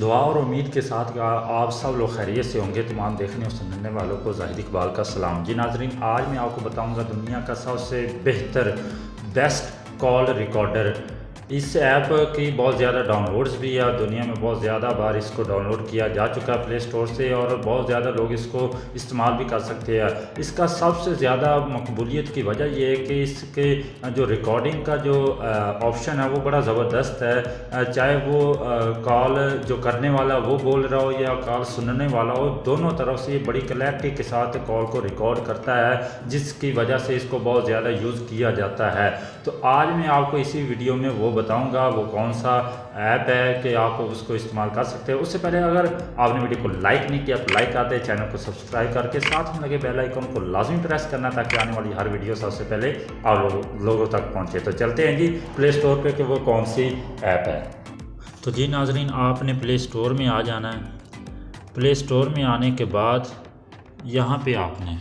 दुआ और उम्मीद के साथ कि आप सब लोग खैरियत से होंगे। तमाम देखने और सुनने वालों को ज़ाहिद इकबाल का सलाम। जी नाज़रीन, आज मैं आपको बताऊंगा दुनिया का सबसे बेहतर बेस्ट कॉल रिकॉर्डर। इस ऐप की बहुत ज़्यादा डाउनलोड्स भी है, दुनिया में बहुत ज़्यादा बार इसको डाउनलोड किया जा चुका है प्ले स्टोर से, और बहुत ज़्यादा लोग इसको इस्तेमाल भी कर सकते हैं। इसका सबसे ज़्यादा मकबूलियत की वजह यह है कि इसके जो रिकॉर्डिंग का जो ऑप्शन है वो बड़ा ज़बरदस्त है। चाहे वो कॉल जो करने वाला वो बोल रहा हो या कॉल सुनने वाला हो, दोनों तरफ से ये बड़ी क्लैरिटी के साथ कॉल को रिकॉर्ड करता है, जिसकी वजह से इसको बहुत ज़्यादा यूज़ किया जाता है। तो आज मैं आपको इसी वीडियो में वो बताऊंगा वो कौन सा ऐप है कि आप उसको इस्तेमाल कर सकते हैं। उससे पहले अगर आपने वीडियो को लाइक नहीं किया तो लाइक कर दें, चैनल को सब्सक्राइब करके साथ में लगे बेल आइकन को लाजमी प्रेस करना ताकि आने वाली हर वीडियो सबसे पहले आप लोगों तक पहुंचे। तो चलते हैं जी प्ले स्टोर पे कि वो कौन सी ऐप है। तो जी नाजरीन, आपने प्ले स्टोर में आ जाना है। प्ले स्टोर में आने के बाद यहाँ पे आपने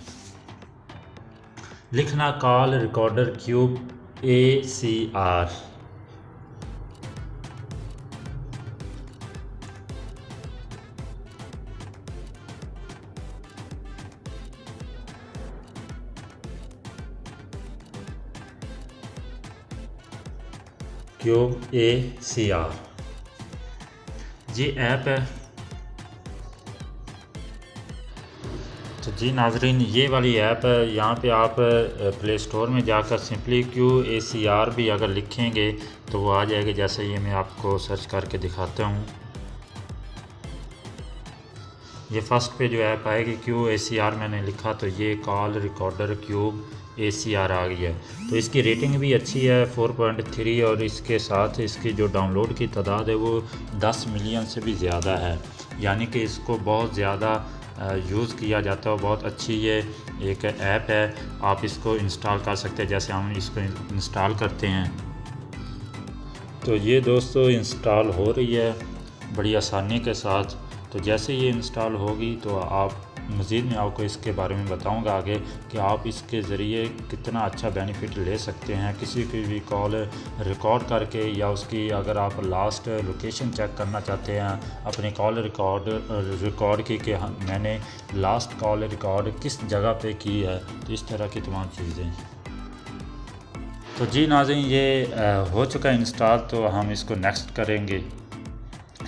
लिखना call recorder cube ACR। Cube ACR जी ऐप है। तो जी नाजरीन, ये वाली ऐप है। यहाँ पे आप प्ले स्टोर में जाकर सिंपली QACR भी अगर लिखेंगे तो वो आ जाएगा। जैसे ये मैं आपको सर्च करके दिखाता हूँ, ये फर्स्ट पे जो ऐप आएगी QACR मैंने लिखा तो ये कॉल रिकॉर्डर क्यूब ACR आ गई है। तो इसकी रेटिंग भी अच्छी है 4.3, और इसके साथ इसकी जो डाउनलोड की तादाद है वो 10 मिलियन से भी ज़्यादा है, यानी कि इसको बहुत ज़्यादा यूज़ किया जाता है। बहुत अच्छी ये एक ऐप है, आप इसको इंस्टॉल कर सकते हैं। जैसे हम इसको इंस्टॉल करते हैं तो ये दोस्तों इंस्टॉल हो रही है बड़ी आसानी के साथ। तो जैसे ये इंस्टॉल होगी तो आप मज़ीद मैं आपको इसके बारे में बताऊंगा आगे कि आप इसके ज़रिए कितना अच्छा बेनिफिट ले सकते हैं किसी की भी कॉल रिकॉर्ड करके, या उसकी अगर आप लास्ट लोकेशन चेक करना चाहते हैं अपने कॉल रिकॉर्ड की कि मैंने लास्ट कॉल रिकॉर्ड किस जगह पे की है, तो इस तरह की तमाम चीज़ें। तो जी नाज़रीन, ये हो चुका है इंस्टॉल, तो हम इसको नेक्स्ट करेंगे।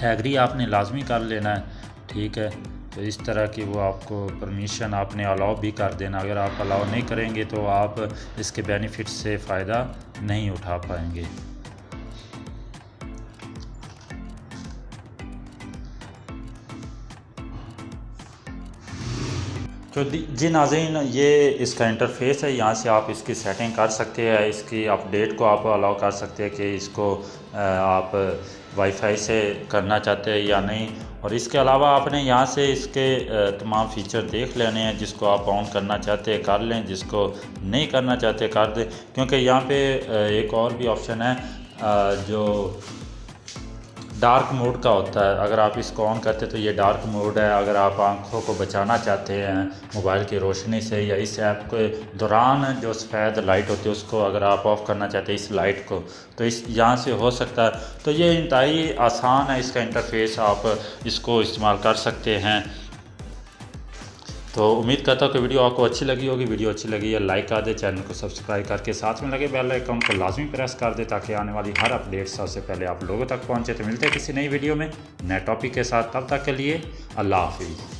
एग्री आपने लाजमी कर लेना है, ठीक है। तो इस तरह की वो आपको परमिशन आपने अलाउ भी कर देना। अगर आप अलाउ नहीं करेंगे तो आप इसके बेनिफिट से फ़ायदा नहीं उठा पाएंगे। तो जी नाज़रीन, ये इसका इंटरफेस है। यहाँ से आप इसकी सेटिंग कर सकते हैं, इसकी अपडेट को आप अलाउ कर सकते हैं कि इसको आप वाईफाई से करना चाहते हैं या नहीं। और इसके अलावा आपने यहाँ से इसके तमाम फ़ीचर देख लेने हैं। जिसको आप ऑन करना चाहते हैं कर लें, जिसको नहीं करना चाहते कर दें, क्योंकि यहाँ पे एक और भी ऑप्शन है जो डार्क मोड का होता है। अगर आप इसको ऑन करते तो ये डार्क मोड है। अगर आप आंखों को बचाना चाहते हैं मोबाइल की रोशनी से, या इस ऐप के दौरान जो सफ़ेद लाइट होती है उसको अगर आप ऑफ़ करना चाहते हैं इस लाइट को, तो इस यहाँ से हो सकता है। तो ये इंतहाई आसान है इसका इंटरफेस, आप इसको इस्तेमाल कर सकते हैं। तो उम्मीद करता हूँ कि वीडियो आपको अच्छी लगी होगी। वीडियो अच्छी लगी है लाइक कर दे, चैनल को सब्सक्राइब करके साथ में लगे बेल आइकन को लाजमी प्रेस कर दे ताकि आने वाली हर अपडेट सबसे पहले आप लोगों तक पहुँचे। तो मिलते हैं किसी नई वीडियो में नए टॉपिक के साथ, तब तक के लिए अल्लाह हाफिज़।